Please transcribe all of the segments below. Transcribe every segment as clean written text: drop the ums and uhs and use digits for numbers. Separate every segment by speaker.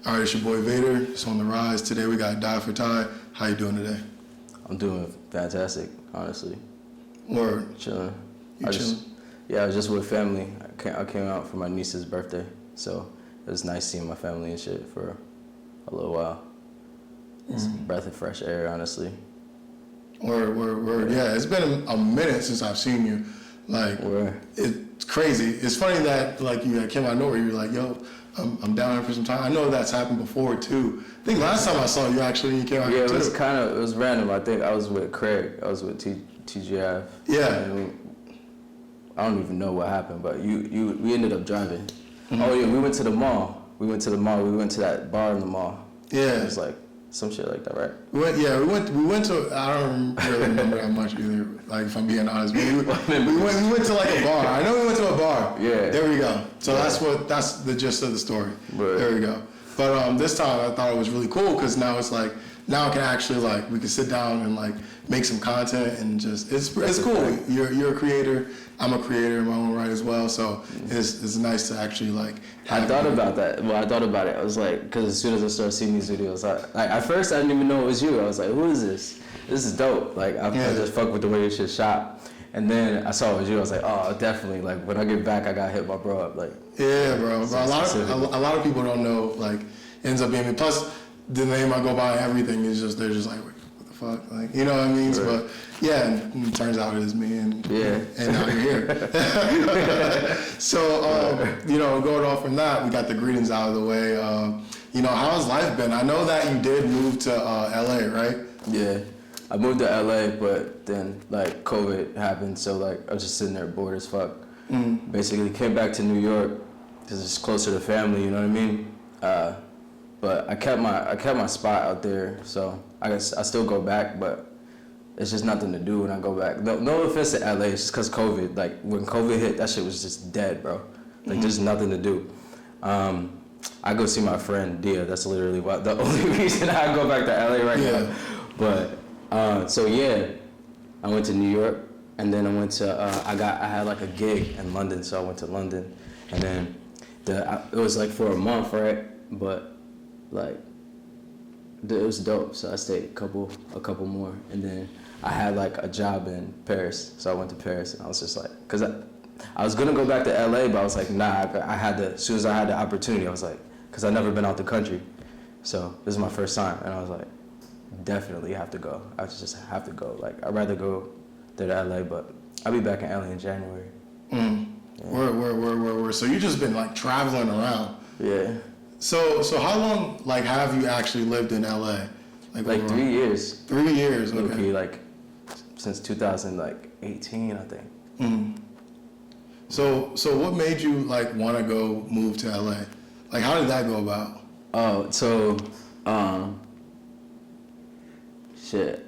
Speaker 1: All right, it's your boy Vader. It's on the rise. Today we got Die for Ty. How you doing today?
Speaker 2: I'm doing fantastic, honestly.
Speaker 1: Word.
Speaker 2: Chilling.
Speaker 1: You chilling?
Speaker 2: I was just with family. I came out for my niece's birthday, so it was nice seeing my family and shit for a little while. It's a breath of fresh air, honestly.
Speaker 1: Word. Yeah, it's been a minute since I've seen you. Like, it's crazy. It's funny that like you came out of nowhere. You were like, yo, I'm down here for some time. I know that's happened before too. I think last time I saw you actually, you came out here too.
Speaker 2: Yeah, it was random. I think I was with Craig. I was with TGF.
Speaker 1: Yeah.
Speaker 2: I don't even know what happened, but we ended up driving. Oh yeah, we went to the mall. We went to that bar in the mall.
Speaker 1: Yeah.
Speaker 2: It was like some shit like that, right?
Speaker 1: We went to. I don't really remember that much either. Like, if I'm being honest, we went to like a bar. I know we went to a bar.
Speaker 2: Yeah.
Speaker 1: There we go. So that's the gist of the story.
Speaker 2: Right.
Speaker 1: There we go. But this time I thought it was really cool because now it's like I can actually like we can sit down and like make some content and just it's cool. You're a creator. I'm a creator in my own right as well. So it's nice to actually like.
Speaker 2: I thought about that. Well, I thought about it. I was like, because as soon as I started seeing these videos, like at first I didn't even know it was you. I was like, who is this? This is dope. Like I just fuck with the way this shit shot. And then I saw it was you. I was like, oh, definitely. Like when I get back, I got hit my bro up. Like
Speaker 1: yeah, bro. But a lot of people don't know. Like ends up being me. Plus the name I go by, everything is just they're just like, what the fuck? Like you know what I mean? Right. But yeah, and it turns out it is me, and now you're here. So going off from that, we got the greetings out of the way. How's life been? I know that you did move to LA, right?
Speaker 2: Yeah. I moved to LA, but then like COVID happened, so like I was just sitting there bored as fuck. Basically came back to New York because it's closer to family, you know what I mean? But I kept my spot out there, so I guess I still go back, but it's just nothing to do when I go back. No offense to LA, it's just because COVID. Like when COVID hit, that shit was just dead, bro. Like there's nothing to do. I go see my friend Dia. That's literally the only reason I go back to LA right now. But I went to New York, and then I went to I had like a gig in London, so I went to London, and then it was like for a month, right? But like it was dope, so I stayed a couple more, and then I had like a job in Paris, so I went to Paris, and I was just like, cause I was gonna go back to LA, but I was like, nah, as soon as I had the opportunity, I was like, cause I'd never been out the country, so this is my first time, and I was like, definitely have to go. I just have to go. Like I'd rather go to LA, but I'll be back in LA in January. Yeah.
Speaker 1: Where. So you just been like traveling around.
Speaker 2: Yeah.
Speaker 1: So how long like have you actually lived in LA?
Speaker 2: Like 3 years.
Speaker 1: 3 years. Okay.
Speaker 2: Okay. Like since 2018, I think.
Speaker 1: So what made you like want to go move to LA? Like how did that go about?
Speaker 2: Oh, so shit.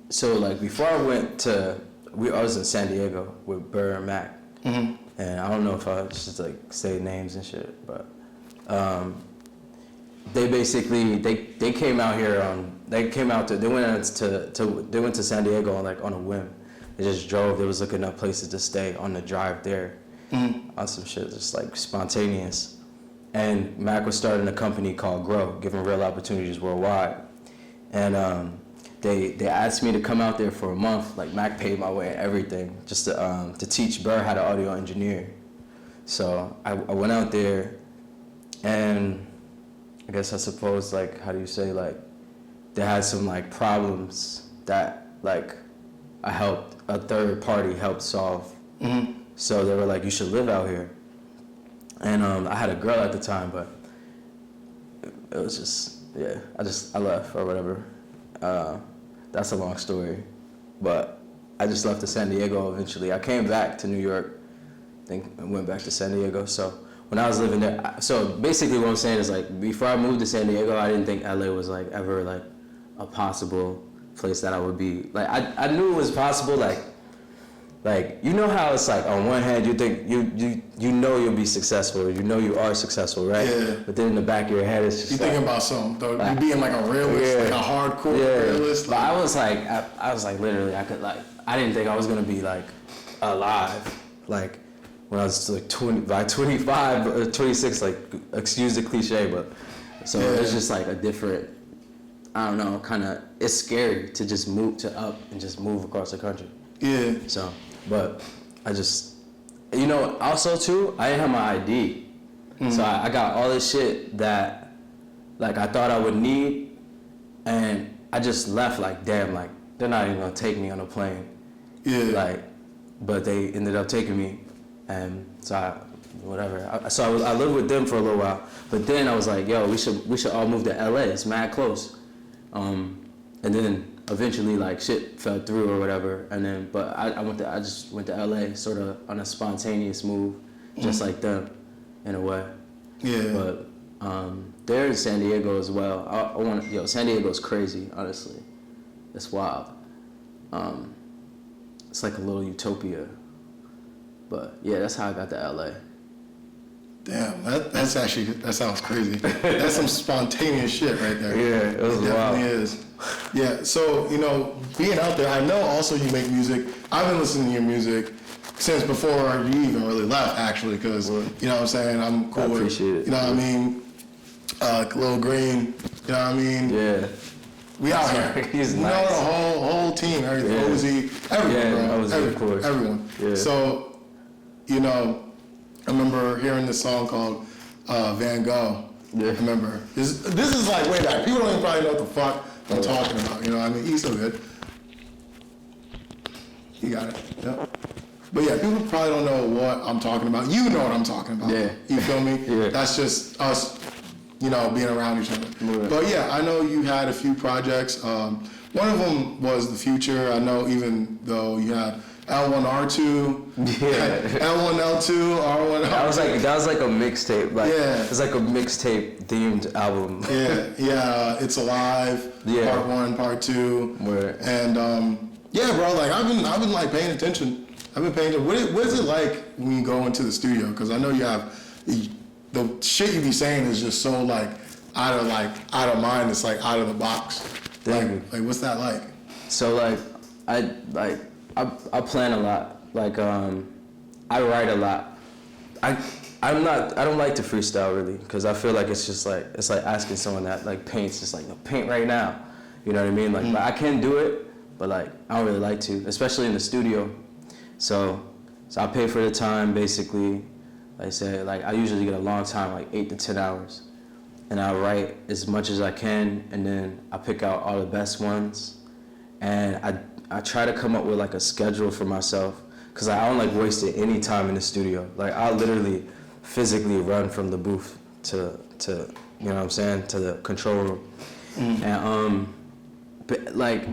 Speaker 2: So like before I went to, I was in San Diego with Burr and Mac, and I don't know if I should like say names and shit, but they basically they came out here they went to San Diego on a whim. They just drove. They was looking up places to stay on the drive there, on some shit just like spontaneous. And Mac was starting a company called Grow, giving real opportunities worldwide. And they asked me to come out there for a month. Like Mac paid my way and everything, just to teach Burr how to audio engineer. So I went out there, and I guess I suppose like how do you say like they had some like problems that like a third party helped solve. So they were like, you should live out here. And I had a girl at the time, but it was just, I left or whatever. That's a long story. But I just left to San Diego eventually. I came back to New York, I think I went back to San Diego. So when I was living there, so basically what I'm saying is like, before I moved to San Diego, I didn't think LA was like ever like a possible place that I would be. Like I knew it was possible, like you know how it's like on one hand you think you know you'll be successful, you know you are successful, right? Yeah. But then in the back of your head it's just
Speaker 1: you
Speaker 2: like,
Speaker 1: thinking about something though. Like, you being like a realist, like a hardcore realist.
Speaker 2: But I was like literally I didn't think I was gonna be like alive. Like when I was like 20, by 25 or 26, like, excuse the cliche, but so it's just like a different, I don't know, kind of, it's scary to just move to up and just move across the country.
Speaker 1: Yeah.
Speaker 2: So, but I just, you know, also too, I didn't have my ID. So I got all this shit that, like, I thought I would need, and I just left like, damn, like, they're not even gonna take me on a plane.
Speaker 1: Yeah.
Speaker 2: Like, but they ended up taking me, and so I lived with them for a little while. But then I was like, yo, we should all move to LA. It's mad close. And then eventually, like, shit fell through or whatever. And then, but I just went to LA sort of on a spontaneous move, just like them, in a way.
Speaker 1: Yeah.
Speaker 2: But they're in San Diego as well. San Diego's crazy, honestly. It's wild. It's like a little utopia. But yeah, that's how I got to LA.
Speaker 1: Damn, that sounds crazy. That's some spontaneous shit right there.
Speaker 2: Yeah, it was wild.
Speaker 1: It definitely is. Yeah, so, you know, being out there, I know also you make music. I've been listening to your music since before you even really left, actually, because, you know what I'm saying, I'm cool
Speaker 2: I
Speaker 1: with,
Speaker 2: appreciate it.
Speaker 1: you know what I mean, Lil Green, you know what I mean?
Speaker 2: Yeah.
Speaker 1: We out here.
Speaker 2: He's
Speaker 1: you
Speaker 2: nice.
Speaker 1: know, the whole team, everything,
Speaker 2: Yeah.
Speaker 1: Ozzy, everyone, bro.
Speaker 2: Ozzy, of course.
Speaker 1: Everyone.
Speaker 2: Yeah.
Speaker 1: So, you know, I remember hearing this song called Van Gogh.
Speaker 2: Yeah.
Speaker 1: I remember. This is like way back. People don't even probably know what the fuck I'm talking about. You know what I mean? He's so good. You got it. Yep. But yeah, people probably don't know what I'm talking about. You know what I'm talking about.
Speaker 2: Yeah.
Speaker 1: You feel me?
Speaker 2: Yeah.
Speaker 1: That's just us, you know, being around each other.
Speaker 2: Right.
Speaker 1: But yeah, I know you had a few projects. One of them was The Future. I know even though you had L1R2, L1L2, R1.
Speaker 2: That was like a mixtape. Like,
Speaker 1: Yeah.
Speaker 2: It's like a mixtape themed album.
Speaker 1: Yeah. It's Alive.
Speaker 2: Yeah.
Speaker 1: Part 1, Part 2.
Speaker 2: Word.
Speaker 1: And yeah, bro. Like I've been like paying attention. I've been paying attention. What is it like when you go into the studio? Because I know you have the shit you be saying is just so like out of mind. It's like out of the box. Like what's that like?
Speaker 2: So I plan a lot. Like I write a lot. I don't like to freestyle really, because I feel like it's like asking someone that like paints, just like, no, paint right now. You know what I mean? Like, I can do it, but like I don't really like to, especially in the studio. So I pay for the time basically. Like I said, like I usually get a long time, like 8 to 10 hours. And I write as much as I can, and then I pick out all the best ones. And I try to come up with like a schedule for myself, because I don't like wasting any time in the studio. Like I literally physically run from the booth to you know what I'm saying, to the control room. And but like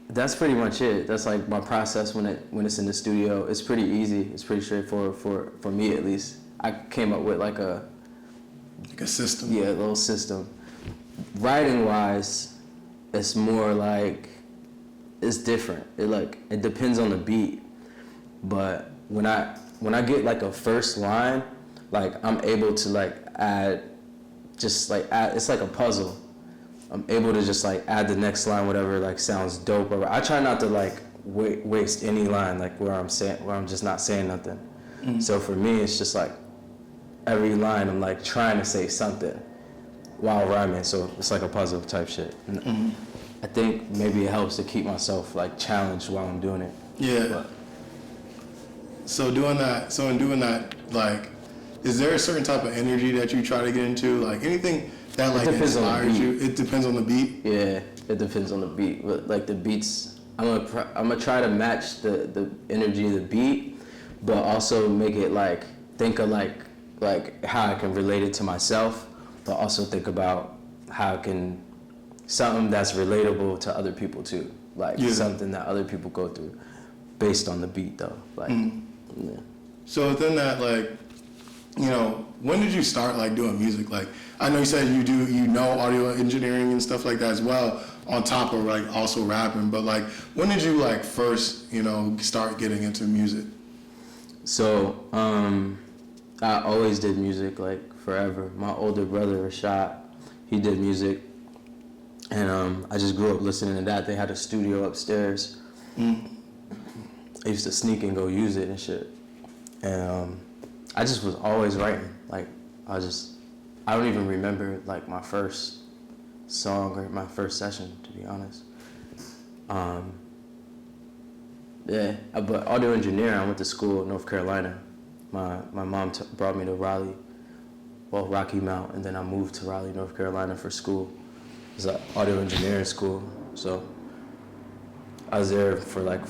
Speaker 2: that's pretty much it. That's like my process when it's in the studio. It's pretty easy. It's pretty straightforward for me, at least. I came up with like a
Speaker 1: system.
Speaker 2: Yeah, a little system. Writing wise, it's more like, it's different. It depends on the beat. But when I get like a first line, like I'm able to like add, it's like a puzzle. I'm able to just like add the next line, whatever like sounds dope. Or I try not to like waste any line, like where I'm just not saying nothing. So for me, it's just like every line I'm like trying to say something while rhyming. So it's like a puzzle type shit. And I think maybe it helps to keep myself like challenged while I'm doing it.
Speaker 1: Yeah.
Speaker 2: But,
Speaker 1: So in doing that, like, is there a certain type of energy that you try to get into? Like anything that like inspires you? It depends on the beat.
Speaker 2: Yeah, it depends on the beat. But like the beats, I'm gonna try to match the energy of the beat, but also make it like think of like how I can relate it to myself, but also think about how I can something that's relatable to other people too, like something that other people go through, based on the beat though. Like, yeah.
Speaker 1: So within that, like, you know, when did you start like doing music? Like, I know you said you know audio engineering and stuff like that as well, on top of like also rapping. But like, when did you like first, you know, start getting into music?
Speaker 2: So I always did music, like forever. My older brother Rashad, he did music, and I just grew up listening to that. They had a studio upstairs. I used to sneak and go use it and shit. And I just was always writing. Like, I don't even remember, like, my first song or my first session, to be honest. Yeah, but audio engineering, I went to school in North Carolina. My mom brought me to Raleigh, well, Rocky Mount, and then I moved to Raleigh, North Carolina for school. It was an audio engineering school, so I was there for like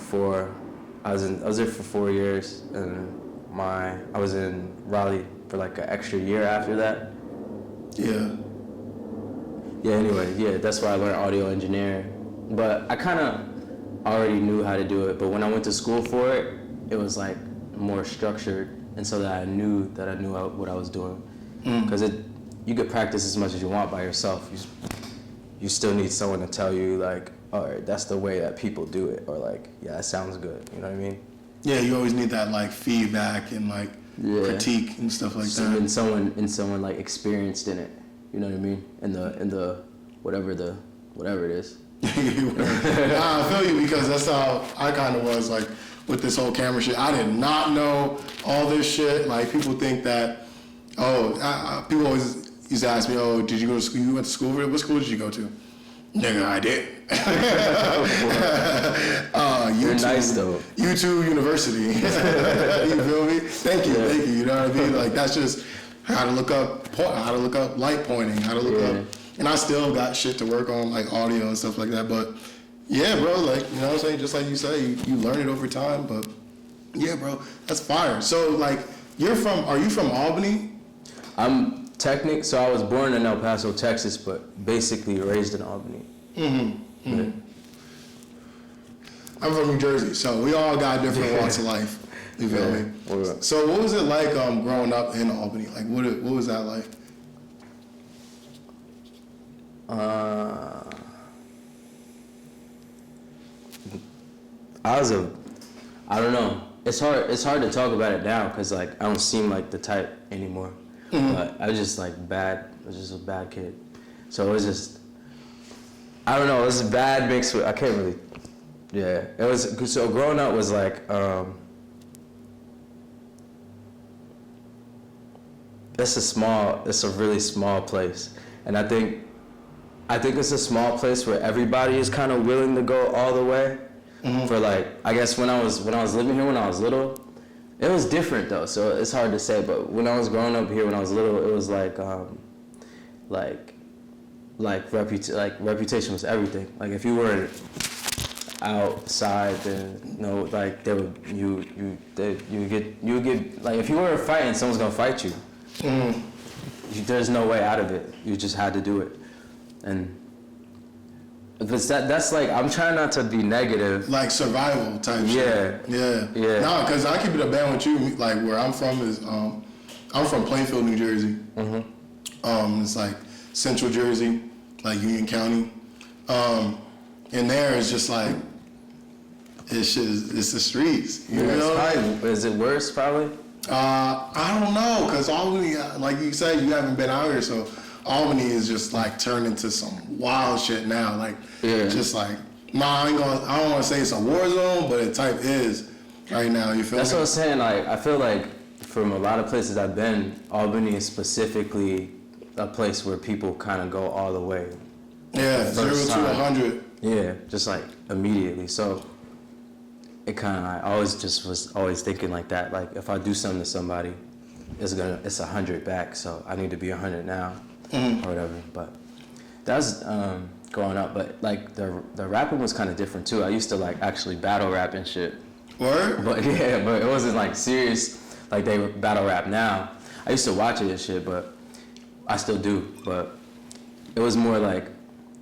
Speaker 2: I was there for 4 years, and I was in Raleigh for like an extra year after that.
Speaker 1: Yeah.
Speaker 2: Yeah, anyway, yeah, that's why I learned audio engineering. But I kind of already knew how to do it, but when I went to school for it, it was like more structured, and so that I knew what I was doing. Because you could practice as much as you want by yourself. You still need someone to tell you, like, all right, that's the way that people do it, or like, yeah, that sounds good. You know what I mean?
Speaker 1: Yeah, you always need that like feedback and like critique and stuff like that.
Speaker 2: And someone like experienced in it. You know what I mean? In the whatever it is.
Speaker 1: Nah, I feel you, because that's how I kind of was like with this whole camera shit. I did not know all this shit. Like, people think that, people always used to ask me, oh, did you go to school? You went to school for it? What school did you go to? Nigga, I did.
Speaker 2: You're nice though.
Speaker 1: YouTube University. You feel me? Thank you. You know what I mean? Like, that's just how to look up light pointing, how to look up. And I still got shit to work on, like audio and stuff like that. But yeah, bro, like, you know what I'm saying? Just like you say, you learn it over time. But yeah, bro, that's fire. So like, are you from Albany?
Speaker 2: I'm so I was born in El Paso, Texas, but basically raised in Albany. Mm-hmm. Yeah.
Speaker 1: I'm from New Jersey, so we all got different walks of life. You feel me? So what was it like growing up in Albany? Like, what was that like?
Speaker 2: I don't know. It's hard to talk about it now, because like I don't seem like the type anymore. But I was just like bad. I was just a bad kid. So it was just, I don't know. It was a bad mix with, I can't really. Yeah, it was. So growing up was like, it's a really small place, and I think it's a small place where everybody is kind of willing to go all the way. For like, I guess when I was living here when I was little, it was different though, so it's hard to say. But when I was growing up here when I was little, it was like reputation was everything. Like, if you were outside, then like you would get like, if you were fighting, someone's gonna fight you. There's no way out of it. You just had to do it. And that's like, I'm trying not to be negative.
Speaker 1: Like survival type shit. Yeah. No, because I keep it a band with you. Like, where I'm from is, I'm from Plainfield, New Jersey. It's like Central Jersey, like Union County. And there is just like, it's the streets. You know?
Speaker 2: Is it worse, probably?
Speaker 1: I don't know, because Albany, like you said, you haven't been out here, so Albany is just like turned into some wild shit now. Like, just like, I don't want to say it's a war zone, but it type is right now. You feel
Speaker 2: That's
Speaker 1: me?
Speaker 2: what I'm saying. Like, I feel like from a lot of places I've been, Albany is specifically a place where people kind of go all the way.
Speaker 1: Yeah, 0 to 100.
Speaker 2: Yeah, just like immediately. So it kind of, I was always thinking like that. Like, if I do something to somebody, it's 100 back. So I need to be 100 now, or whatever. But that was growing up. But like the rapping was kind of different too. I used to like actually battle rap and shit.
Speaker 1: Word?
Speaker 2: But yeah, but it wasn't like serious like they battle rap now. I used to watch it and shit, but I still do. But it was more like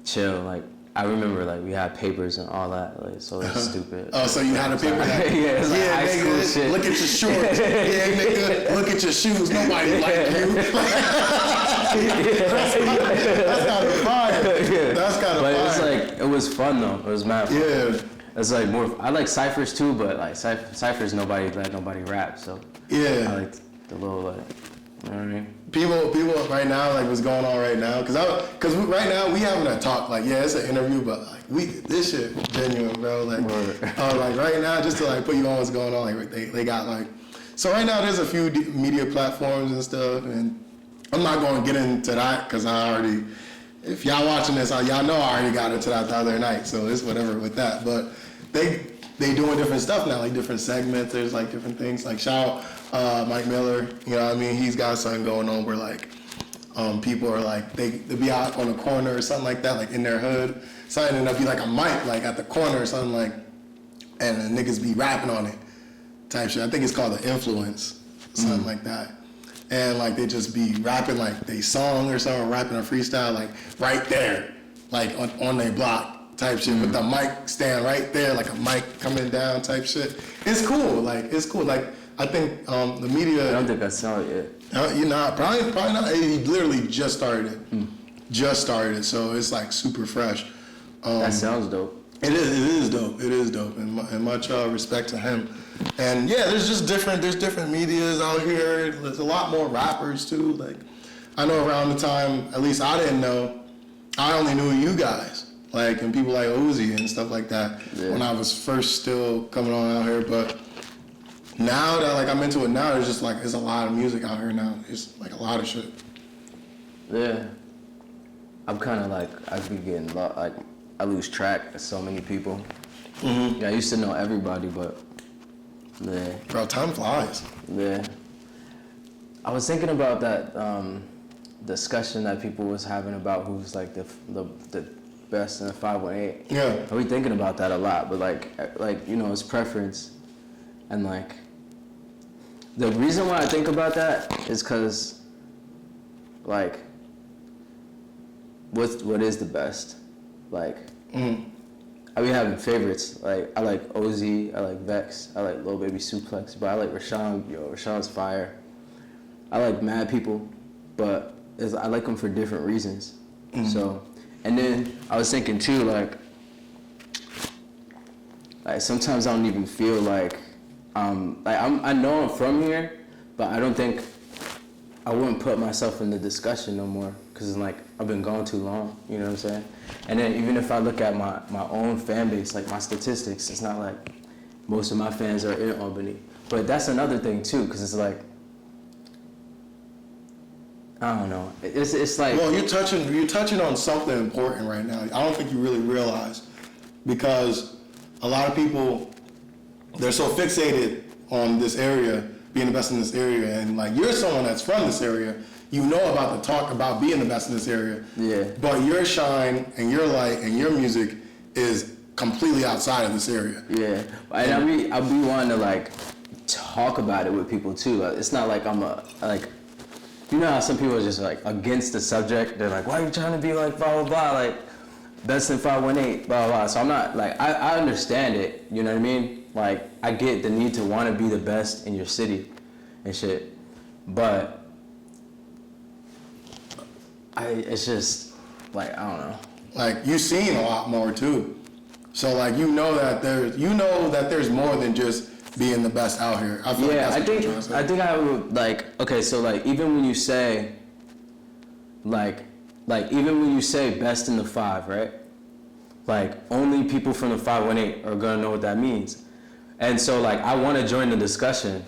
Speaker 2: chill. Like, I remember like we had papers and all that, like, so it's stupid.
Speaker 1: Oh, so you had a paper?
Speaker 2: Yeah, it's like high school shit.
Speaker 1: Look at your shorts. Yeah, nigga. Look at your shoes. Nobody like you. That's kind of fire. That's kind of fire.
Speaker 2: But it's like, it was fun though. It was mad fun.
Speaker 1: Yeah.
Speaker 2: It's like more. I like ciphers too, but like ciphers, nobody rap. So
Speaker 1: yeah,
Speaker 2: I like the little like, you know what I mean.
Speaker 1: People right now, like what's going on right now, because right now we having a talk, like, yeah, it's an interview, but like this shit genuine, bro. Like, like right now, just to like put you on what's going on, like they got like So right now there's a few media platforms and stuff, and I'm not going to get into that because I already, if y'all watching this, y'all know I already got into that the other night, so it's whatever with that. But they doing different stuff now, like different segments. There's like different things. Like shout out Mike Miller, you know what I mean? He's got something going on where like people are like they be out on a corner or something like that, like in their hood, something, and there'll be like a mic like at the corner or something like, and the niggas be rapping on it, type shit. I think it's called the influence, something like that. And like they just be rapping like they song or something, rapping a freestyle like right there, like on their block type shit, with the mic stand right there, like a mic coming down type shit. It's cool, like it's cool. Like I think the media.
Speaker 2: I don't think I saw it yet.
Speaker 1: You know, probably not. He literally just started it, just started it. So it's like super fresh.
Speaker 2: That sounds dope.
Speaker 1: It is dope, and much respect to him. And yeah, there's different medias out here. There's a lot more rappers too. Like, I know around the time, at least I didn't know, I only knew you guys, like, and people like Uzi and stuff like that when I was first still coming on out here. But now that like I'm into it now, there's a lot of music out here now. It's like a lot of shit.
Speaker 2: Yeah, I'm kind of like I be getting like I lose track of so many people. Mm-hmm. Yeah, I used to know everybody, but yeah.
Speaker 1: Bro, time flies.
Speaker 2: Yeah. I was thinking about that discussion that people was having about who's like the best in the 518.
Speaker 1: Yeah.
Speaker 2: I be thinking about that a lot, but like you know, it's preference, and like the reason why I think about that is because like what is the best? Like I be having favorites. Like I like OZ, I like Vex, I like Lil Baby Suplex, but I like Rashawn. Rashawn's fire. I like mad people, but I like them for different reasons. So, and then I was thinking too, like sometimes I don't even feel like I know I'm from here, but I don't think I wouldn't put myself in the discussion no more, because it's like I've been gone too long, you know what I'm saying? And then even if I look at my own fan base, like my statistics, it's not like most of my fans are in Albany. But that's another thing too, because it's like, I don't know. It's like,
Speaker 1: well, you're touching on something important right now. I don't think you really realize, because a lot of people, they're so fixated on this area, being the best in this area, and like you're someone that's from this area, you know about the talk about being the best in this area.
Speaker 2: Yeah.
Speaker 1: But your shine and your light and your music is completely outside of this area.
Speaker 2: Yeah, and I be wanting to like talk about it with people too. Like, it's not like I'm you know how some people are just like against the subject. They're like, why are you trying to be like blah blah blah, like best in 518, blah blah. So I'm not like I understand it. You know what I mean? Like I get the need to want to be the best in your city and shit, but it's just like I don't know. Like
Speaker 1: you've seen a lot more too, so like you know that there's more than just being the best out here. I feel
Speaker 2: I think I would like, okay, so like even when you say like even when you say best in the 5, right? Like only people from the 518 are gonna know what that means. And so like I want to join the discussion,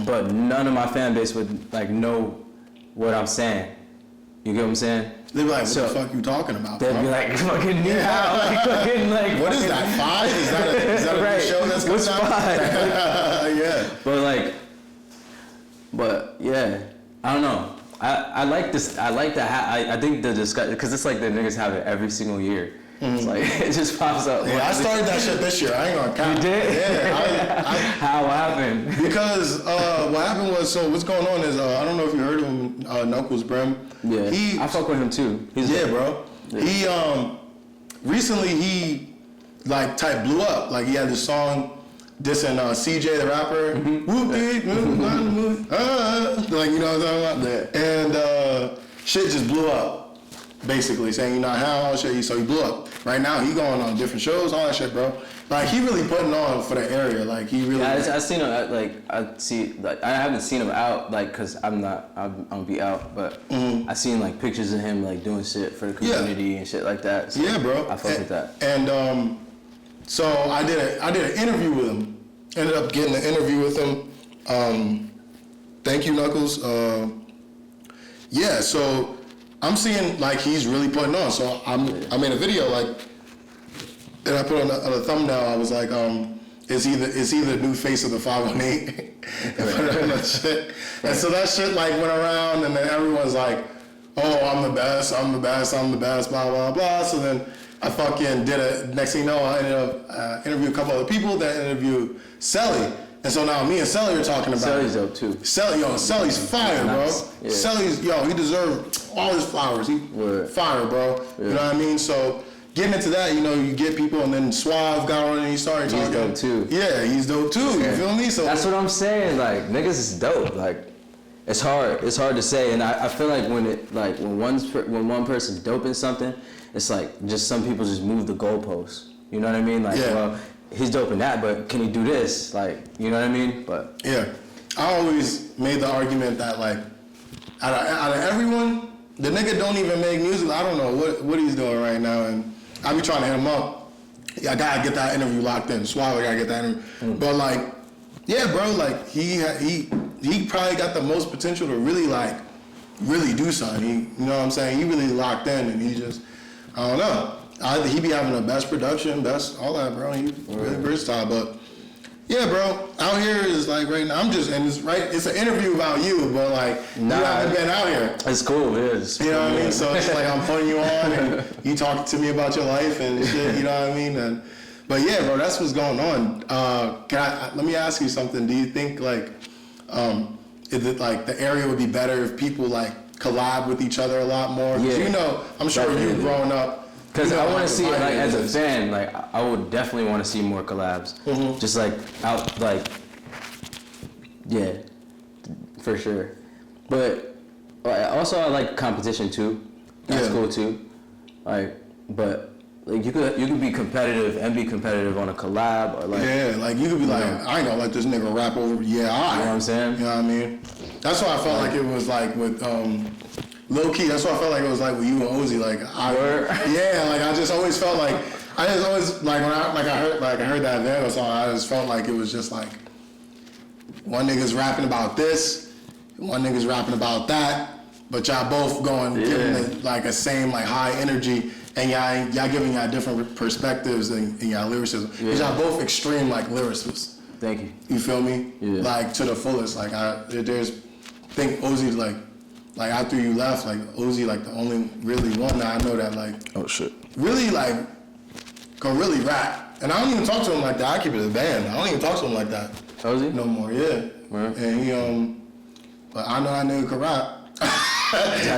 Speaker 2: but none of my fan base would like know what I'm saying. You get what I'm saying?
Speaker 1: They'd be like, what the fuck you talking about?
Speaker 2: They'd be like, fucking like fucking like.
Speaker 1: What is that? 5? Is that a
Speaker 2: right.
Speaker 1: new show that's coming out?
Speaker 2: 5?
Speaker 1: Yeah.
Speaker 2: But yeah, I don't know. I like this. I like that. I think the discussion, because it's like the niggas have it every single year. It's like it just pops up.
Speaker 1: Yeah, I started that shit this year. I ain't gonna count.
Speaker 2: You did?
Speaker 1: Yeah.
Speaker 2: How happened?
Speaker 1: Because what happened was, so what's going on is I don't know if you heard of him, Knuckles Brim.
Speaker 2: Yeah. I fuck with him too.
Speaker 1: Bro. Yeah. He recently he like type blew up. Like he had this song dissing CJ the rapper. Like you know what I'm talking about? Yeah. And shit just blew up. Basically saying, you know, how shit, so he blew up. Right now, he going on different shows, all that shit, bro. Like, he really putting on for the area. Like, he really...
Speaker 2: Yeah, I seen him, I haven't seen him out, like, because I'm gonna be out, but I seen, like, pictures of him, like, doing shit for the community and shit like that. So
Speaker 1: yeah, bro.
Speaker 2: I fuck with that.
Speaker 1: And, so I did an interview with him. Ended up getting an interview with him. Thank you, Knuckles. Yeah, so I'm seeing like he's really putting on. So I made a video like, and I put on a thumbnail. I was like, it's either new face of the 518. And shit. And so that shit like went around, and then everyone's like, oh, I'm the best, blah blah blah. So then I fucking did it. Next thing you know, I ended up interviewed a couple other people that interviewed Selly. And so now me and Selly are talking about
Speaker 2: Selly's dope too.
Speaker 1: Selly's fire, bro. Yeah. Selly's, he deserved all his flowers. He fire, bro. Yeah. You know what I mean? So getting into that, you get people, and then Suave got on and he started talking.
Speaker 2: He's dope too.
Speaker 1: Yeah, he's dope too. You feel me? So
Speaker 2: that's what I'm saying. Like niggas is dope. Like it's hard to say, and I feel like when one person's dope in something, it's like just some people just move the goalposts. You know what I mean? Like well. He's dope in that, but can he do this? Like, you know what I mean? But
Speaker 1: yeah, I always made the argument that like, out of everyone, the nigga don't even make music. I don't know what he's doing right now, and I be trying to hit him up. Yeah, I gotta get that interview locked in. Swallow, I gotta get that interview. But like, yeah, bro, like he probably got the most potential to really do something. You know what I'm saying? He really locked in, and he just, I don't know. He be having the best production, best all that, bro. He really versatile, but yeah, bro. Out here is like right now. It's an interview about you, but like you haven't been out here.
Speaker 2: It's cool, it is.
Speaker 1: You know what I mean? So it's like I'm putting you on, and you talking to me about your life and shit. You know what I mean? But yeah, bro, that's what's going on. Let me ask you something. Do you think like, is it like the area would be better if people like collab with each other a lot more? Yeah, I'm sure you growing up.
Speaker 2: Because I want to see, like, as a fan, like, I would definitely want to see more collabs. Mm-hmm. Just, like, out, like, yeah, for sure. But also, I like competition, too. That's cool, too. Like, but, like, you could be competitive and be competitive on a collab, or, like...
Speaker 1: Yeah, like, you could be like, I ain't gonna let this nigga rap over... Yeah, all right.
Speaker 2: You know what I'm saying?
Speaker 1: You know what I mean? That's why I felt like it was, like, with, low key, that's what I felt like it was like with you and Ozzy. Like I just always felt like when I heard that Vandal song, I just felt like it was just like one nigga's rapping about this, one nigga's rapping about that, but y'all both giving it like a same like high energy, and y'all giving y'all different perspectives and y'all lyricism. Cause y'all both extreme like lyricists.
Speaker 2: Thank you.
Speaker 1: You feel me? Yeah. Like to the fullest. Like I think Ozzy's like after you left, like Ozzy, like the only really one that I know that like really like can really rap. And I don't even talk to him like that. I keep it a band. I don't even talk to him like that.
Speaker 2: Ozzy?
Speaker 1: No more, yeah. Right. And he but I know that nigga can rap.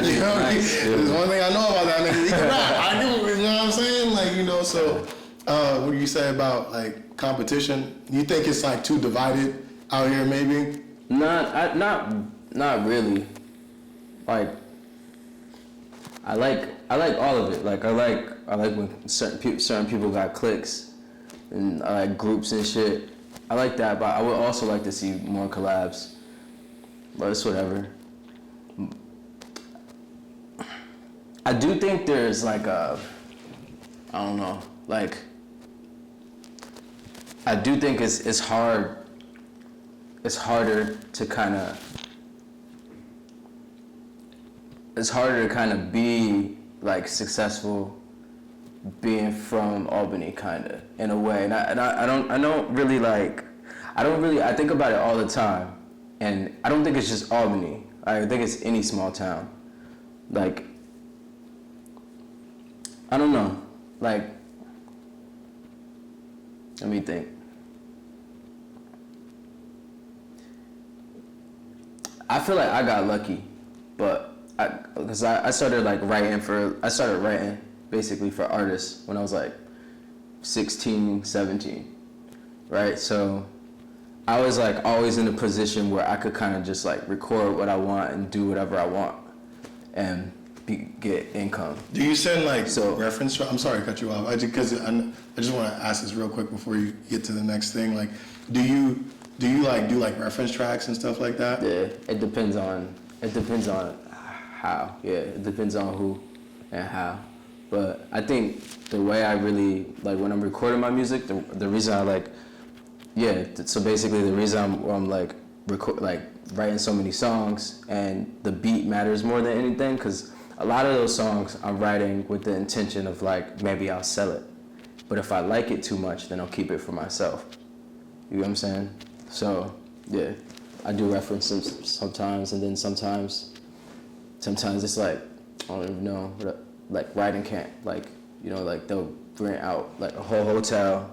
Speaker 1: You know, there's one thing I know about that nigga, he can rap. I do, you know what I'm saying? Like, so what do you say about like competition? You think it's like too divided out here maybe?
Speaker 2: Not really. Like, I like all of it. Like, I like when certain people got cliques and I like groups and shit. I like that, but I would also like to see more collabs. But it's whatever. I do think there's like I don't know, like, I do think it's harder to kind of. It's harder to kind of be like successful being from Albany, kind of in a way. And I think about it all the time, and I don't think it's just Albany. I think it's any small town. Like, I don't know. Like, let me think. I feel like I got lucky, but. Because I started writing basically for artists when I was like 16, 17, right? So I was like always in a position where I could kind of just like record what I want and do whatever I want and get income.
Speaker 1: Do you send like reference? I'm sorry to cut you off. I just want to ask this real quick before you get to the next thing. Like, do you like do like reference tracks and stuff like that?
Speaker 2: Yeah, it depends on how. Yeah, it depends on who and how. But I think the way I really, like when I'm recording my music, the reason I like, so basically the reason I'm like writing so many songs, and the beat matters more than anything, because a lot of those songs I'm writing with the intention of like, maybe I'll sell it. But if I like it too much, then I'll keep it for myself. You know what I'm saying? So, yeah, I do reference them sometimes, and then sometimes it's like, I don't even know, like writing camp, like, you know, like they'll rent out like a whole hotel,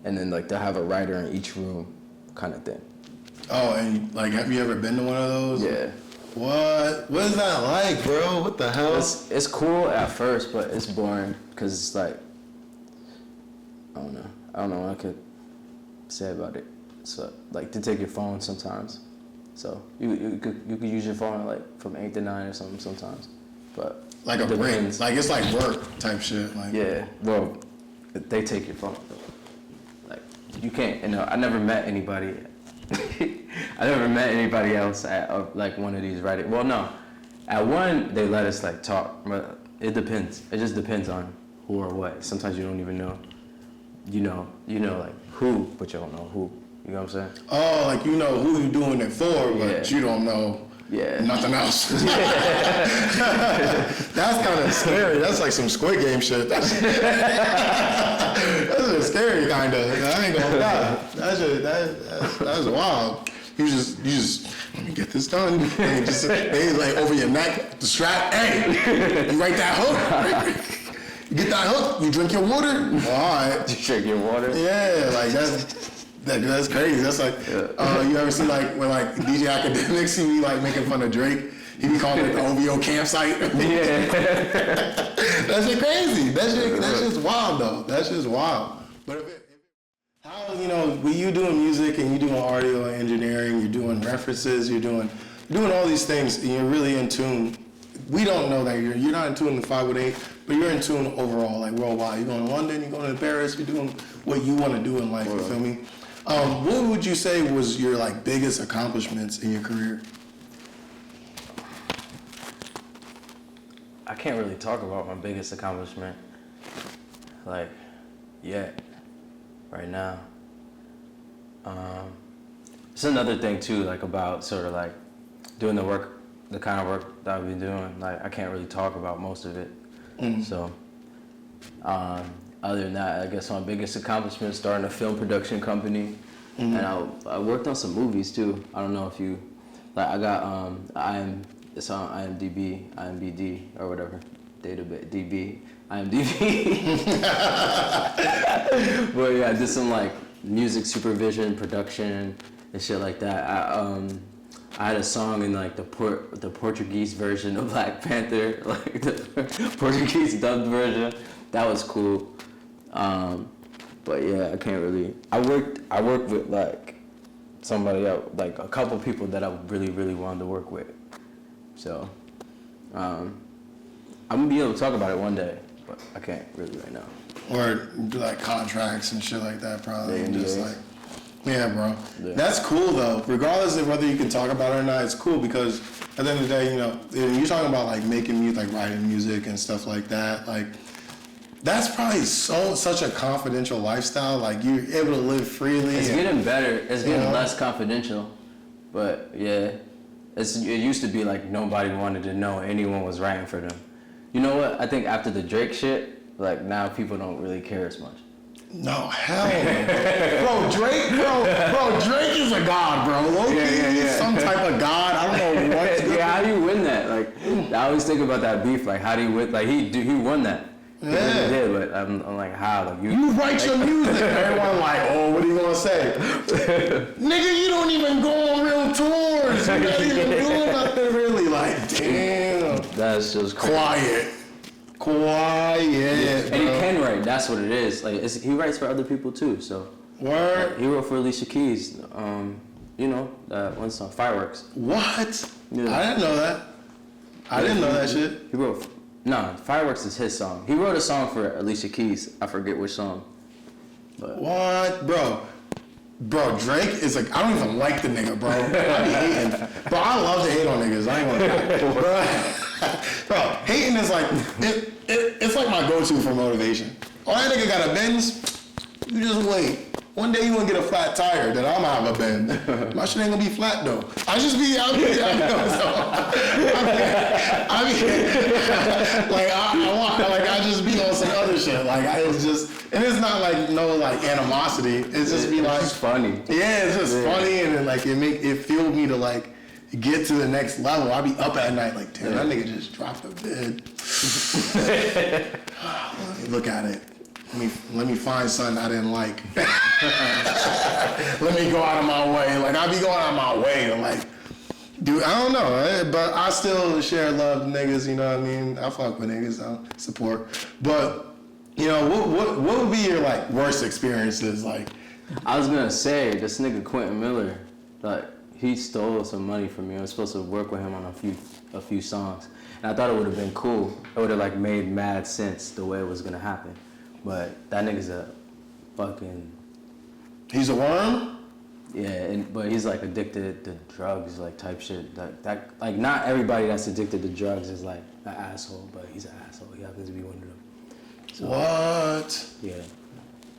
Speaker 2: and then like they'll have a writer in each room, kind of thing.
Speaker 1: Oh, and like, have you ever been to one of those?
Speaker 2: Yeah.
Speaker 1: What? What is that like, bro? What the hell?
Speaker 2: It's cool at first, but it's boring because it's like, I don't know what I could say about it. So like, they take your phone sometimes. So you could use your phone like from 8 to 9 or something sometimes, but
Speaker 1: like a break, like it's like work type shit. Like,
Speaker 2: yeah, well, they take your phone. Like, you can't. You know, I never met anybody. I never met anybody else at like one of these writing. Well, no, at one they let us like talk. But it depends. It just depends on who or what. Sometimes you don't even know. You know like who, but you don't know who. You know what I'm saying?
Speaker 1: Oh, like you know who you doing it for, but you don't know nothing else. That's kind of scary. That's like some Squid Game shit. That's just scary, kind of. I ain't gonna lie. That's wild. You just let me get this done. And they like over your neck, the strap. Hey, you write that hook. You get that hook. You drink your water. Well, all right.
Speaker 2: You drink your water.
Speaker 1: Yeah, like that's crazy. That's like, you ever see like when like DJ Academics, he be like making fun of Drake. He be calling it the OVO campsite.
Speaker 2: Yeah.
Speaker 1: That shit crazy. That shit's wild though. That shit's wild. But how, you know, when you doing music and you doing audio engineering, you're doing references, you're doing all these things, and you're really in tune. We don't know that you're not in tune in the 518, but you're in tune overall, like worldwide. You're going to London, you're going to Paris, you're doing what you want to do in life. You feel me? What would you say was your like biggest accomplishments in your career?
Speaker 2: I can't really talk about my biggest accomplishment, like, yet, right now. It's another thing too, like about sort of like doing the kind of work that I've been doing. Like, I can't really talk about most of it. So, other than that, I guess my biggest accomplishment is starting a film production company, and I worked on some movies too. I don't know if you, like, I got it's on IMDb, or whatever, IMDb. But yeah, I did some like music supervision, production, and shit like that. I had a song in like the Portuguese version of Black Panther, like the Portuguese dubbed version. That was cool. But yeah, I can't really. I worked with like somebody else, like a couple people that I really, really wanted to work with. So, I'm gonna be able to talk about it one day, but I can't really right now.
Speaker 1: Or do like contracts and shit like that, probably.
Speaker 2: The
Speaker 1: Just
Speaker 2: NDAs.
Speaker 1: like, yeah, bro.
Speaker 2: Yeah.
Speaker 1: That's cool though. Regardless of whether you can talk about it or not, it's cool because at the end of the day, you know, you're talking about like making music, like writing music and stuff like that. Like, that's probably such a confidential lifestyle. Like, you're able to live freely.
Speaker 2: It's getting better. It's getting
Speaker 1: know?
Speaker 2: less confidential, but yeah. It used to be like nobody wanted to know anyone was writing for them. You know what? I think after the Drake shit, like now people don't really care as much.
Speaker 1: No, hell no. Bro, Drake is a god, bro. Loki is some type of god. I don't know what.
Speaker 2: Yeah, how do you win that? Like, I always think about that beef. Like, how do you win? Like, he won that. He really did, but I'm like, how? Like,
Speaker 1: you write your music. Everyone like, oh, what are you gonna say? Nigga, you don't even go on real tours. You're not even doing nothing really. Like, damn.
Speaker 2: That's just crazy.
Speaker 1: Quiet,
Speaker 2: and he can write. That's what it is. Like, he writes for other people too. So,
Speaker 1: word.
Speaker 2: Like, he wrote for Alicia Keys. You know, that one song, Fireworks.
Speaker 1: What?
Speaker 2: Yeah.
Speaker 1: I didn't know that. I didn't know that shit.
Speaker 2: He wrote. No, Fireworks is his song. He wrote a song for Alicia Keys. I forget which song. But
Speaker 1: What, bro? Bro, Drake is like, I don't even like the nigga, bro. I be hating. Bro, I love to hate on niggas. I ain't gonna lie. Bro, hating is like, it's like my go-to for motivation. Oh, that nigga got a Benz? You just wait. One day you gonna get a flat tire, then I'm gonna have a bend. My shit ain't gonna be flat though. I just be on some other shit. Like it's just, and it's not like no like animosity. It's just be like
Speaker 2: it's funny.
Speaker 1: Yeah, it's just funny, and then like it fueled me to like get to the next level. I be up at night like, damn, that nigga just dropped a bid. Look at it. Let me find something I didn't like. Let me go out of my way. Like I be going out of my way to like, dude, I don't know, but I still share love to niggas. You know what I mean? I fuck with niggas. I support. But you know, what would be your like worst experiences? Like,
Speaker 2: I was gonna say this nigga Quentin Miller, like he stole some money from me. I was supposed to work with him on a few songs, and I thought it would have been cool. It would have like made mad sense the way it was gonna happen. But that nigga's a fucking...
Speaker 1: He's a worm?
Speaker 2: Yeah, but he's like addicted to drugs, like type shit. That like not everybody that's addicted to drugs is like an asshole, but he's an asshole. He happens to be one of them. So,
Speaker 1: what?
Speaker 2: Yeah.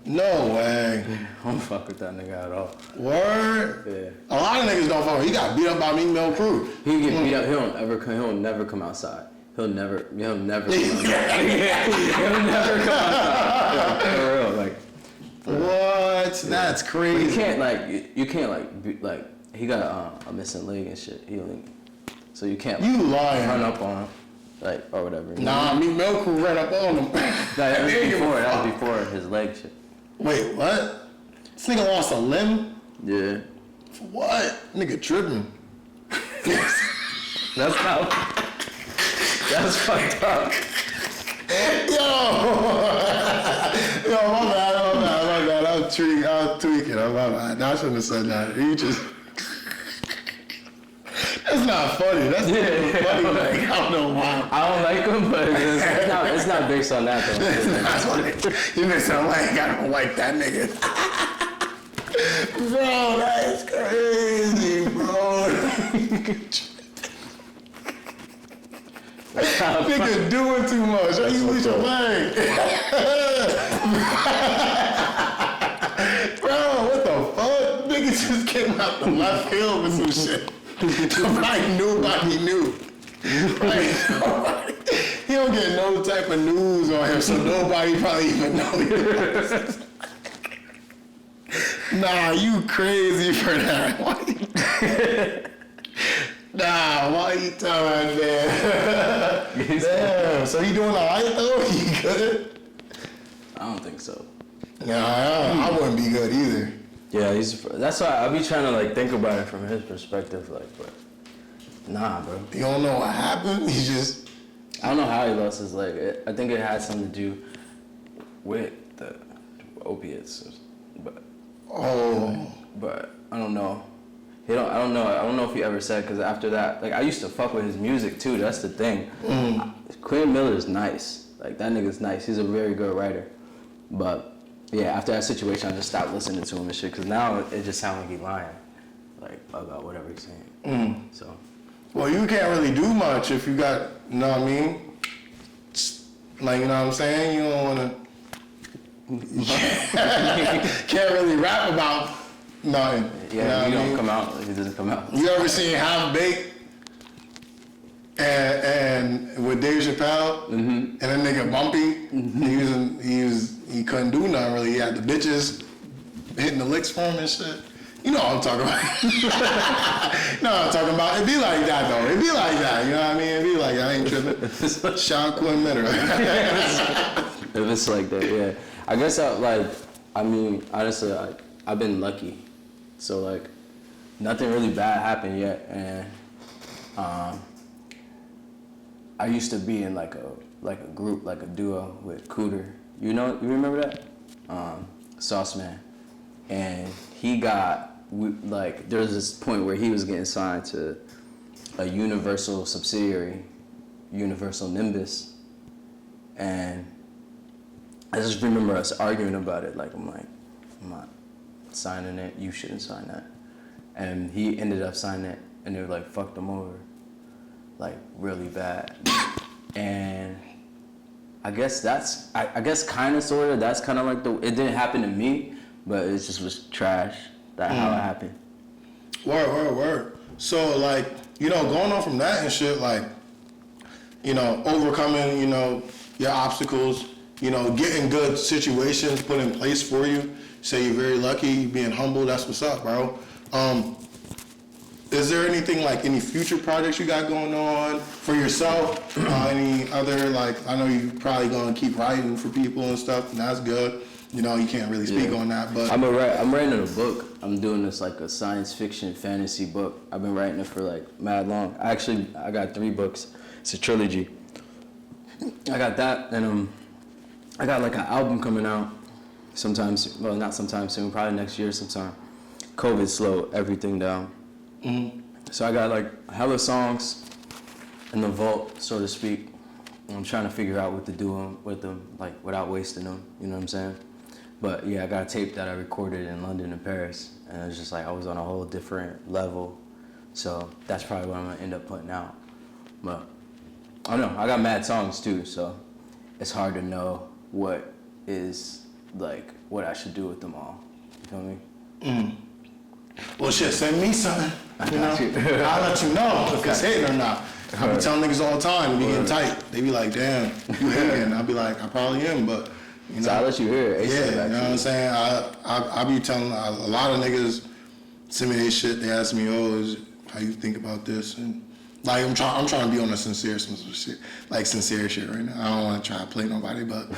Speaker 1: No way.
Speaker 2: I don't fuck with that nigga at all.
Speaker 1: Word?
Speaker 2: Yeah.
Speaker 1: A lot of niggas don't fuck with him. He got beat up by Meek Mill crew.
Speaker 2: He get beat up. He'll never come outside. He'll never come outside. He'll never come outside. For real, like.
Speaker 1: What? That's crazy.
Speaker 2: But you can't like he got a missing leg and shit. So you can't
Speaker 1: You lying.
Speaker 2: run up on him, like or whatever.
Speaker 1: Nah, Meek Mill crew ran up on him.
Speaker 2: That was before his leg shit.
Speaker 1: Wait, what? This nigga lost a limb?
Speaker 2: Yeah.
Speaker 1: For what? Nigga tripping.
Speaker 2: That's fucked up.
Speaker 1: Yo, my bad. I was tweaking. My bad. I shouldn't have said that. You just... That's not funny. That's not funny. Like, I don't know why.
Speaker 2: I don't like him, but it's not based on that though.
Speaker 1: It's not funny. You make sound like I don't like that nigga. Bro, that is crazy, bro. Nigga doing too much. How you lose your leg? Bro, what the fuck? Nigga just came out the left field with some shit. Like nobody knew. Like, he don't get no type of news on him, so nobody probably even know. Nah, you crazy for that. Nah, why you telling that? Damn, so he doing alright though? He good?
Speaker 2: I don't think so.
Speaker 1: Nah, I wouldn't be good either.
Speaker 2: Yeah, that's why I be trying to like think about it from his perspective, like, but nah, bro.
Speaker 1: You don't know what happened? He just...
Speaker 2: I don't know how he lost his leg. I think it had something to do with the opiates, but I don't know. I don't know if he ever said, because after that, like I used to fuck with his music too. That's the thing. Quentin Miller is nice. Like that nigga's nice. He's a very good writer. But yeah, after that situation, I just stopped listening to him and shit. Because now it just sounds like he's lying, like about whatever he's saying. So.
Speaker 1: Well, you can't really do much if you got, you know what I mean? Like, you know what I'm saying? You don't want to... Can't really rap about nothing.
Speaker 2: Yeah,
Speaker 1: you know
Speaker 2: he doesn't come out.
Speaker 1: You ever seen Half Baked? And with Dave Chappelle? And that nigga Bumpy? He couldn't do nothing really. He had the bitches hitting the licks for him and shit. You know what I'm talking about. You know what I'm talking about. It'd be like that, though. It'd be like that. You know what I mean? It'd be like that. I ain't tripping. Sean Quinn Mitter.
Speaker 2: If it's like that, yeah. I guess honestly, I've been lucky. So, like, nothing really bad happened yet. And I used to be in, like a group, like a duo with Cooter. You remember that? Sauce Man. And he there was this point where he was getting signed to a Universal subsidiary, Universal Nimbus. And I just remember us arguing about it. Like, I'm not signing it. You shouldn't sign that. And he ended up signing it, and they like fucked him over, like really bad. And I guess I guess kind of sort of. That's kind of like it didn't happen to me, but it just was trash. That how it happened.
Speaker 1: Word. So like, you know, going on from that and shit, like, you know, overcoming, you know, your obstacles, you know, getting good situations put in place for you. Say you're very lucky, being humble, that's what's up, bro. Is there anything like any future projects you got going on for yourself? Any other, like, I know you probably gonna keep writing for people and stuff, and that's good. You know, you can't really speak on that, but
Speaker 2: I'm writing a book. I'm doing this like a science fiction fantasy book. I've been writing it for like mad long. I got 3 books. It's a trilogy. I got that, and I got like an album coming out not sometime soon, probably next year sometime. COVID slowed everything down. So I got like hella songs in the vault, so to speak. I'm trying to figure out what to do with them, like without wasting them. You know what I'm saying? But yeah, I got a tape that I recorded in London and Paris, and it was just like I was on a whole different level. So that's probably what I'm gonna end up putting out. But I don't know. I got mad songs too, so it's hard to know what is like what I should do with them all. You feel me?
Speaker 1: Well, shit, send me something. You know, I'll let you know if it's hitting or not. I be telling niggas all the time, we getting tight. They be like, damn, you hating. I'll be like, I probably am, but you know.
Speaker 2: So I'll let you hear it.
Speaker 1: Yeah, you know what I'm saying? I be telling a lot of niggas send me their shit. They ask me, how you think about this? And like I'm trying to be on a sincere shit right now. I don't want to try to play nobody, but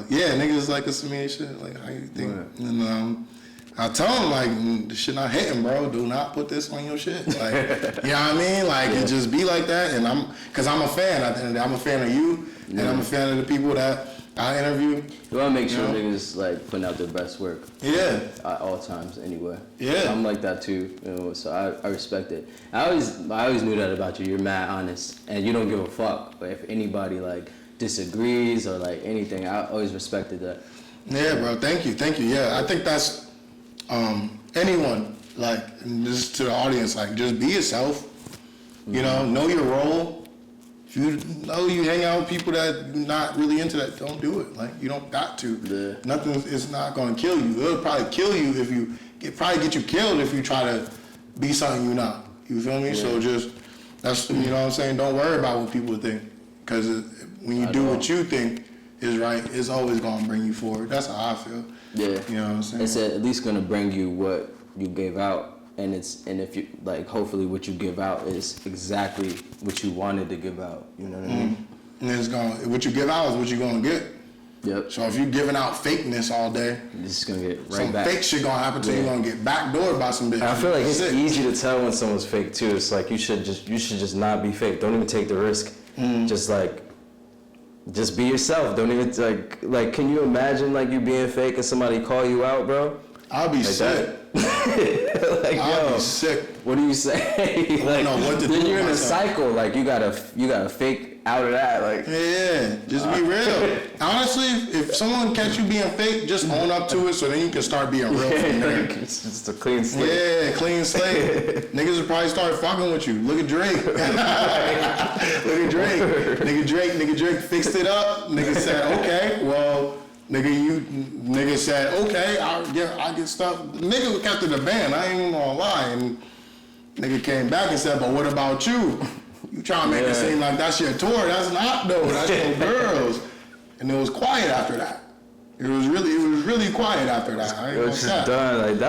Speaker 1: yeah, niggas like to send me their shit. Like, how you think? Right. And I tell them, like, the shit not hitting, bro. Do not put this on your shit. Like, you know what I mean? Like, it just be like that. And cause I'm a fan. At the end of the day, I'm a fan of you, and I'm a fan of the people that I interview.
Speaker 2: You wanna make sure niggas like putting out their best work.
Speaker 1: Yeah.
Speaker 2: At all times, anyway.
Speaker 1: Yeah.
Speaker 2: I'm like that too, you know. So I respect it. I always knew that about you. You're mad honest, and you don't give a fuck. But if anybody like disagrees or like anything, I always respected that.
Speaker 1: Yeah, bro. Thank you. Yeah, I think that's anyone, like, and this is to the audience, like, just be yourself. You know your role. If you know you hang out with people that not really into that, don't do it. Like, you don't got to.
Speaker 2: Yeah.
Speaker 1: Nothing is not gonna kill you. It'll probably kill you if you get you killed if you try to be something you're not. You feel me? Yeah. So just that's you know what I'm saying. Don't worry about what people think, because when you do what you think is right, it's always gonna bring you forward. That's how I feel.
Speaker 2: Yeah.
Speaker 1: You know what I'm saying?
Speaker 2: It's at least gonna bring you what you gave out, and if you like, hopefully what you give out is exactly what you wanted to give out. You know what I mean?
Speaker 1: And what you give out is what you're gonna get.
Speaker 2: Yep.
Speaker 1: So if you're giving out fakeness all day,
Speaker 2: you're just gonna get right
Speaker 1: some
Speaker 2: back.
Speaker 1: fake shit gonna happen to you. You're gonna get backdoored by some bitch.
Speaker 2: I feel like it's easy to tell when someone's fake too. It's like you should just not be fake. Don't even take the risk. Just be yourself. Don't even like. Can you imagine like you being fake and somebody call you out, bro?
Speaker 1: I'll be sick. I'll be sick.
Speaker 2: What do you say?
Speaker 1: I don't know what to do.
Speaker 2: Then you're in a cycle. Like you gotta fake out of that. Like
Speaker 1: yeah, just be real. Honestly, if someone catch you being fake, just own up to it, so then you can start being real from there.
Speaker 2: It's just a clean slate.
Speaker 1: Yeah, clean slate. Niggas will probably start fucking with you. Look at Drake. Look at Drake. Nigga Drake fixed it up. Nigga said, okay, well. Nigga said, okay, I get stuff. Nigga kept it a band, I ain't even gonna lie. And nigga came back and said, but what about you? You trying to make it seem like that's your tour. That's not though, that's your girls. And it was quiet after that. It was really quiet after that.
Speaker 2: It was just done. Like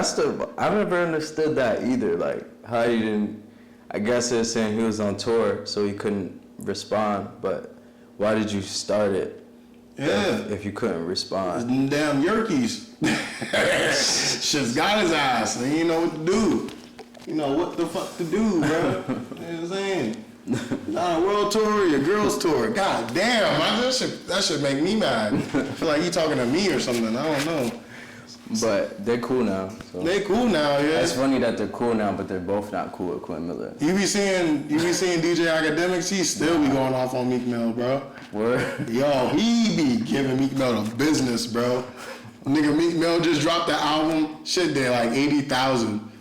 Speaker 2: I never understood that either. Like how you didn't, I guess they're saying he was on tour so he couldn't respond, but why did you start it?
Speaker 1: Yeah.
Speaker 2: If you couldn't respond.
Speaker 1: Them damn Yerkees. Shit's got his ass. And you know what to do. You know what the fuck to do, bro. You know what I'm saying? Not a world tour or your girls tour. God damn, that should make me mad. I feel like you talking to me or something. I don't know.
Speaker 2: But they're cool now. So.
Speaker 1: They cool now, yeah.
Speaker 2: It's funny that they're cool now, but they're both not cool with Quentin Miller.
Speaker 1: You be seeing DJ Academics, he still be going off on Meek Mill, bro.
Speaker 2: Word?
Speaker 1: Yo, he be giving Meek Mill the business, bro. Nigga, Meek Mill just dropped the album, shit did like 80,000.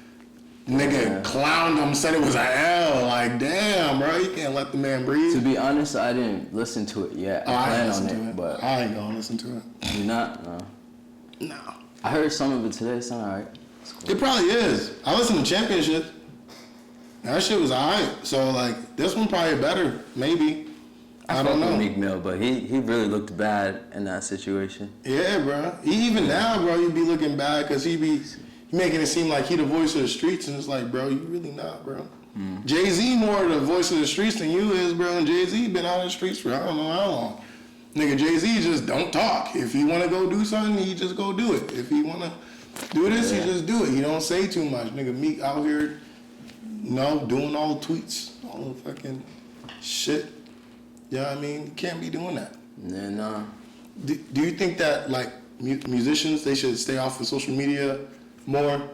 Speaker 1: Nigga clowned him, said it was an L. Like, damn, bro, you can't let the man breathe.
Speaker 2: To be honest, I didn't listen to it yet. I plan on it, but
Speaker 1: I ain't gonna listen to it.
Speaker 2: You not? No.
Speaker 1: No.
Speaker 2: I heard some of it today. It's alright. Cool.
Speaker 1: It probably is. I listened to Championship. That shit was alright. So like this one probably better, maybe. I don't know.
Speaker 2: Meek Mill, but he really looked bad in that situation.
Speaker 1: Yeah, bro. Even now, bro, he be looking bad because he making it seem like he the voice of the streets, and it's like, bro, you really not, bro. Jay-Z more the voice of the streets than you is, bro. And Jay-Z been out of the streets for I don't know how long. Nigga, Jay-Z just don't talk. If he want to go do something, he just go do it. If he want to do this, he just do it. He don't say too much. Nigga, Meek out here, doing all the tweets, all the fucking shit. You know what I mean? You can't be doing that.
Speaker 2: Yeah, nah.
Speaker 1: Do you think that, like, musicians, they should stay off of social media more?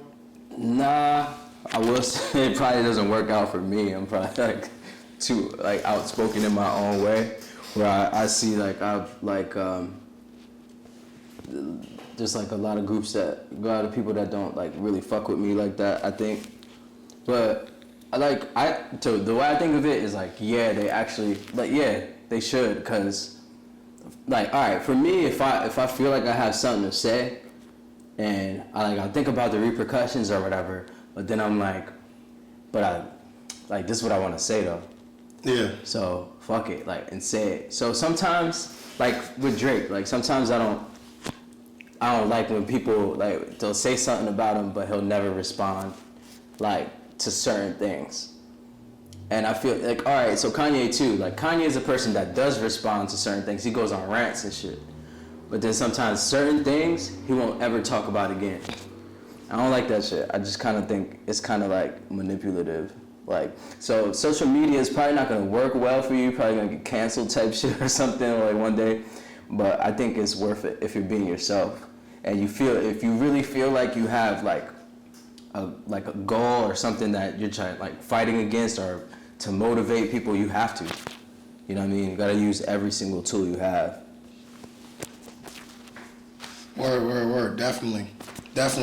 Speaker 2: Nah, I will say it probably doesn't work out for me. I'm probably, like, too, like, outspoken in my own way. Where I see, like, there's, like, a lot of groups a lot of people that don't, like, really fuck with me like that, I think. But, the way I think of it is, like, yeah, they actually, like, yeah, they should, because, like, all right, for me, if I feel like I have something to say, and I think about the repercussions or whatever, but then I'm like, this is what I want to say, though.
Speaker 1: Yeah.
Speaker 2: So fuck it, like, and say it. So sometimes, like with Drake, like sometimes I don't like when people like they'll say something about him, but he'll never respond, like to certain things. And I feel like, all right, so Kanye too. Like Kanye is a person that does respond to certain things. He goes on rants and shit. But then sometimes certain things he won't ever talk about again. I don't like that shit. I just kind of think it's kind of like manipulative. Like, so social media is probably not gonna work well for you. You're probably gonna get canceled type shit or something like one day. But I think it's worth it if you're being yourself, and if you really feel like you have like a goal or something that you're trying like fighting against or to motivate people, you have to. You know what I mean? You gotta use every single tool you have.
Speaker 1: Word. Definitely.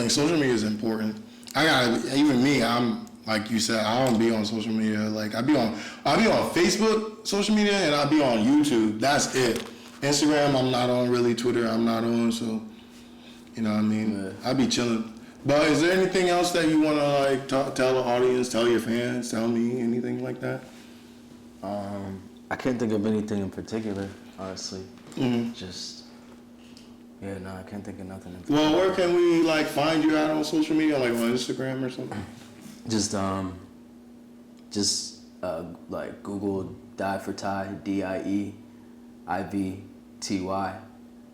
Speaker 1: Social media is important. Even me, I'm, like you said, I don't be on social media. Like I'll be on Facebook social media, and I'll be on YouTube. That's it. Instagram, I'm not on really. Twitter, I'm not on. So, you know what I mean? Yeah. I'll be chilling. But is there anything else that you want to like tell the audience, tell your fans, tell me, anything like that?
Speaker 2: I can't think of anything in particular, honestly.
Speaker 1: Mm-hmm.
Speaker 2: I can't think of nothing in particular.
Speaker 1: Well, where can we like find you out on social media, like on Instagram or something? Like Google Die for Ty, DIEIVTY.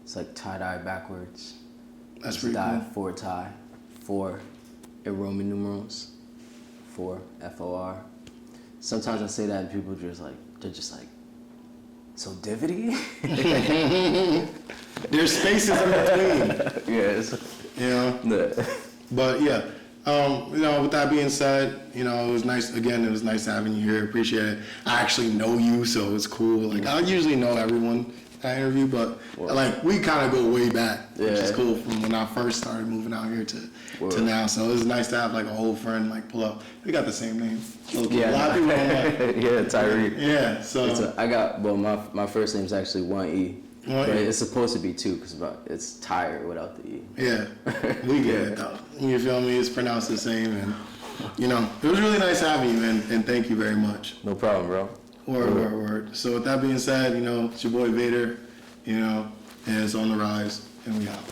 Speaker 1: It's like tie-dye backwards. That's pretty
Speaker 2: Die
Speaker 1: cool.
Speaker 2: for Ty, 4 in Roman numerals, 4 FOR. Sometimes I say that and people they're just like, so divity?
Speaker 1: There's spaces in between.
Speaker 2: Yes.
Speaker 1: You know? But yeah. With that being said, it was nice. Again, it was nice having you here. Appreciate it. I actually know you, so it's cool. Like I usually know everyone I interview, but like we kind of go way back, which is cool from when I first started moving out here to now. So it was nice to have like a whole friend like pull up. We got the same name. So
Speaker 2: yeah,
Speaker 1: a lot of people don't know.
Speaker 2: Yeah, Tyree.
Speaker 1: Yeah, so
Speaker 2: my first name's actually 1E. But it's supposed to be 2 because it's Tyre without the E.
Speaker 1: Yeah, we get it though. You feel me? It's pronounced the same, and it was really nice having you, and thank you very much.
Speaker 2: No problem, bro.
Speaker 1: Word. So with that being said, it's your boy Vader, and it's on the rise, and we out.